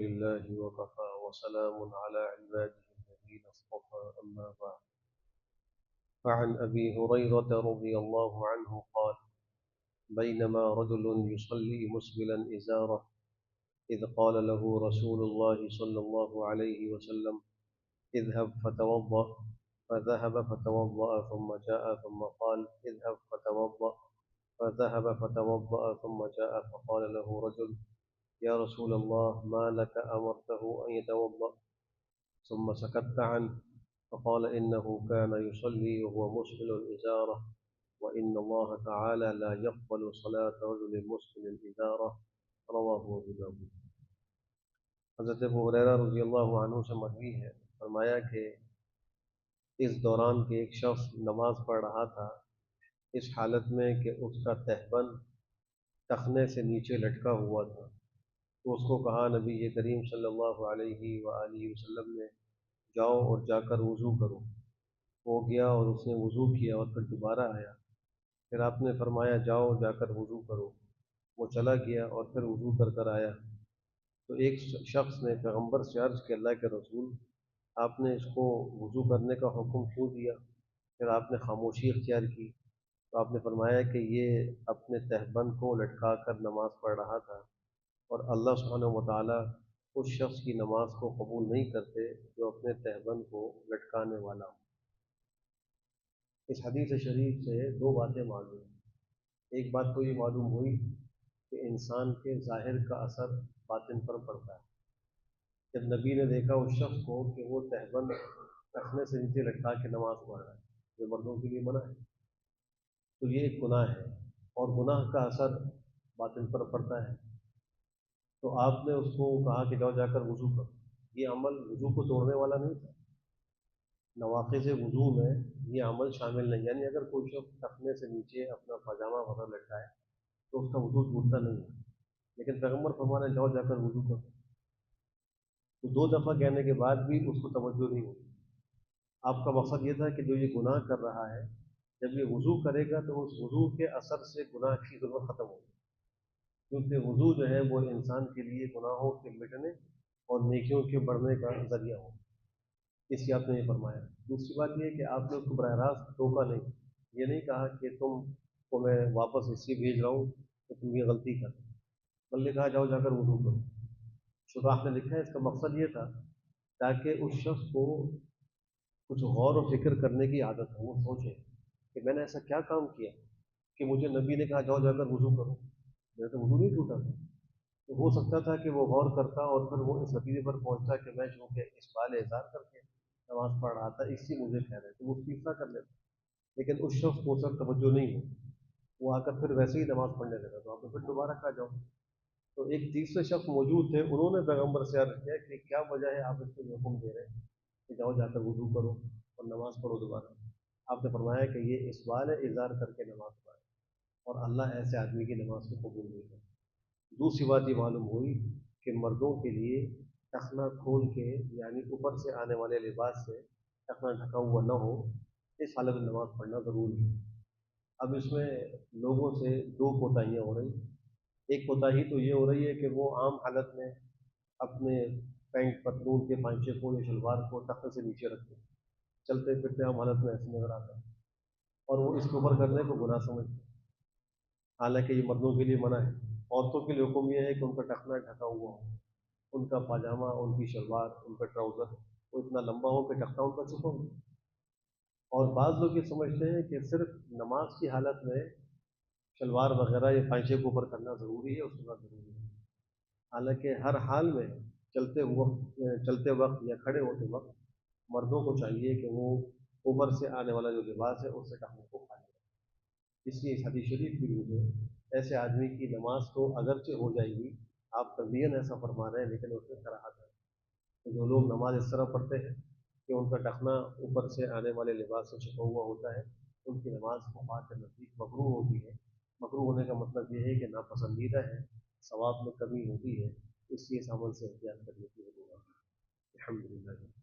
لله وكفى وسلام على عباده الذين اصطفى أما بعد. فعن أبي هريرة رضي الله عنه قال: بينما رجل يصلي مسبلا إزاره إذ قال له رسول الله صلى الله عليه وسلم: اذهب فتوضأ. فذهب فتوضأ ثم جاء ثم قال: اذهب فتوضأ. فذهب فتوضأ ثم جاء فقال له رجل: يا رسول الله ما لك أمرته أن يتوضأ؟ ثم سكت عنه فقال: إنه كان يصلي وهو مسبل إزاره، وإن الله تعالى لا يقبل صلاة رجل مسبل إزاره. رواه ابو داود. حضرت ابو ہریرہ رضی اللہ عنہ سے مروی ہے، فرمایا کہ اس دوران کے ایک شخص نماز پڑھ رہا تھا اس حالت میں کہ اس کا تہبند ٹخنے سے نیچے لٹکا ہوا تھا، تو اس کو کہا نبی کریم صلی اللہ علیہ وآلہ وسلم نے: جاؤ اور جا کر وضو کرو۔ وہ گیا اور اس نے وضو کیا اور پھر دوبارہ آیا، پھر آپ نے فرمایا: جاؤ جا کر وضو کرو۔ وہ چلا گیا اور پھر وضو کر آیا۔ تو ایک شخص نے پیغمبر سے عرض کہ اللہ کے رسول، آپ نے اس کو وضو کرنے کا حکم کیوں دیا؟ پھر آپ نے خاموشی اختیار کی۔ تو آپ نے فرمایا کہ یہ اپنے تہبند کو لٹکا کر نماز پڑھ رہا تھا، اور اللہ سبحانہ و تعالیٰ اس شخص کی نماز کو قبول نہیں کرتے جو اپنے تہبند کو لٹکانے والا ہو۔ اس حدیث شریف سے دو باتیں معلوم ہیں۔ ایک بات تو یہ معلوم ہوئی کہ انسان کے ظاہر کا اثر باطن پر پڑتا ہے۔ جب نبی نے دیکھا اس شخص کو کہ وہ تہبند رکھنے سے نیچے لٹکا کے نماز پڑھ رہا ہے، جو مردوں کے لیے منع ہے، تو یہ ایک گناہ ہے، اور گناہ کا اثر باطن پر پڑتا ہے۔ تو آپ نے اس کو کہا کہ جاؤ جا کر وضو کرو۔ یہ عمل وضو کو توڑنے والا نہیں تھا۔ نواقض وضو میں یہ عمل شامل نہیں، یعنی اگر کوئی شخص ٹخنے سے نیچے اپنا پاجامہ وغیرہ لٹکائے تو اس کا وضو ٹوٹتا نہیں ہے، لیکن پیغمبر فرمانے جاؤ جا کر وضو کرو، تو دو دفعہ کہنے کے بعد بھی اس کو توجہ نہیں ہوئی۔ آپ کا مقصد یہ تھا کہ جو یہ گناہ کر رہا ہے، جب یہ وضو کرے گا تو اس وضو کے اثر سے گناہ کی ضرورت ختم ہوگی، کیونکہ وضو جو ہے وہ انسان کے لیے گناہوں کے مٹنے اور نیکیوں کے بڑھنے کا ذریعہ ہو۔ اس کی آپ نے یہ فرمایا۔ دوسری بات یہ ہے کہ آپ نے اس کو براہ راست ٹوکا نہیں، یہ نہیں کہا کہ تم کو میں واپس اس لیے بھیج رہا ہوں کہ تم یہ غلطی کر، بلکہ کہا جاؤ جا کر وضو کرو۔ شراح نے لکھا ہے اس کا مقصد یہ تھا تاکہ اس شخص کو کچھ غور و فکر کرنے کی عادت ہو، وہ سوچے کہ میں نے ایسا کیا کام کیا کہ مجھے نبی نے کہا جاؤ جا کر وضو کرو، میرا تو وضو نہیں ٹوٹا تھا۔ تو ہو سکتا تھا کہ وہ غور کرتا اور پھر وہ اس نتیجے پر پہنچتا کہ میں چونکہ اس بال اظہار کر کے نماز پڑھ رہا تھا، اس لیے مجھے کہہ رہے تھے، وہ تیسرا کر لیتا، لیکن اس شخص کو سب توجہ نہیں ہو، وہ آ کر پھر ویسے ہی نماز پڑھنے لگا، تو آپ نے پھر دوبارہ کہا جاؤ۔ تو ایک تیسرے شخص موجود تھے، انہوں نے پیغمبر سے عرض کیا کہ کیا وجہ ہے آپ اس کو یہ حکم دے رہے ہیں کہ جاؤ جا کر وضو کرو اور نماز پڑھو دوبارہ؟ آپ نے فرمایا کہ یہ اس بال اظہار کر کے نماز پڑھے، اور اللہ ایسے آدمی کی نماز کو قبول نہیں کرتا۔ دوسری بات یہ معلوم ہوئی کہ مردوں کے لیے ٹخنا کھول کے، یعنی اوپر سے آنے والے لباس سے ٹخنا ڈھکا ہوا نہ ہو، اس حالت میں نماز پڑھنا ضروری ہے۔ اب اس میں لوگوں سے دو کوتاہیاں ہو رہی ہیں۔ ایک کوتاہی تو یہ ہو رہی ہے کہ وہ عام حالت میں اپنے پینٹ پتلون کے پانچے کو یا شلوار کو ٹخنے سے نیچے رکھتے ہیں، چلتے پھرتے عام حالت میں ایسے نظر آتا ہے، اور وہ اس کو اوپر کرنے کو گناہ سمجھتے ہیں، حالانکہ یہ مردوں کے لیے منع ہے۔ عورتوں کے لیے حکم یہ ہے کہ ان کا ٹخنا ڈھکا ہوا ہو، ان کا پاجامہ، ان کی شلوار، ان کا ٹراؤزر وہ اتنا لمبا ہو کہ ٹخنا ان کا چھپا ہو۔ اور بعض لوگ یہ سمجھتے ہیں کہ صرف نماز کی حالت میں شلوار وغیرہ یا پائچے کو اوپر کرنا ضروری ہے، اس کے بعد ضروری ہے، حالانکہ ہر حال میں چلتے وقت یا کھڑے ہوتے وقت مردوں کو چاہیے کہ وہ اوپر سے آنے والا جو لباس ہے اس سے ٹخنے کو کھا لیں۔ اس لیے اس حدیث شریف کی روح ہے ایسے آدمی کی نماز تو اگرچہ ہو جائے گی، آپ تبیین ایسا فرما رہے ہیں، لیکن اس میں کراہت ہے۔ تو جو لوگ نماز اس طرح پڑھتے ہیں کہ ان کا ٹخنا اوپر سے آنے والے لباس سے چھپا ہوا ہوتا ہے، ان کی نماز فقہاء کے نزدیک مکروہ ہوتی ہے۔ مکروہ ہونے کا مطلب یہ ہے کہ ناپسندیدہ ہے، ثواب میں کمی ہوتی ہے، اس لیے اس عمل سے احتیاط کرنے کی ضرورت ہے۔ الحمدللہ۔